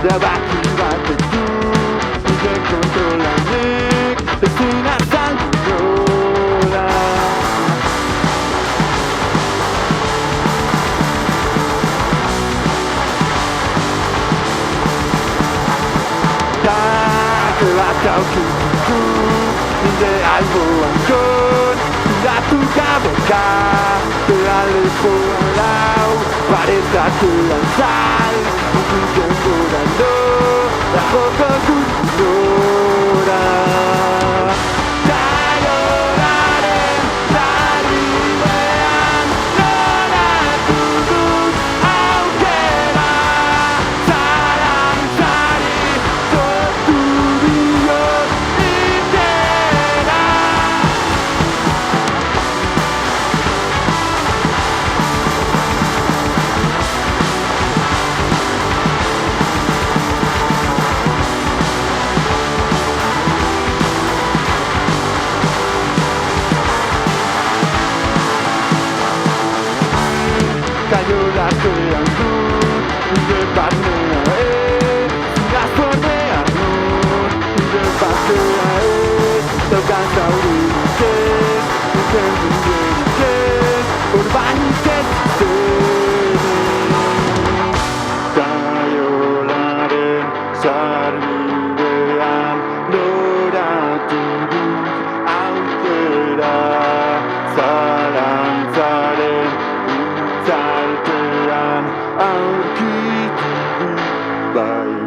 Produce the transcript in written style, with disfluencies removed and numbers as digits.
erabaki bat ez du nire kontrolanik ezin azaldu nola Take bat aurkitu nire alboan kon Ziratu gabeka Bealekoan lau Paretakoan zal Ukitzen gorando Da joko guztora Zaiolaren Zaribean Noratu dut aukera Zalantzari Sortu diot Itera Kaiolatean dut, nire barnea Zirazordean dut, nire batzea Daukan zauririk ez, duten biderik ez Orbanik ez zenik Kaiolaren sarbidean Loratu dut aukera Zalantzaren Zalpean aurkitu dut bai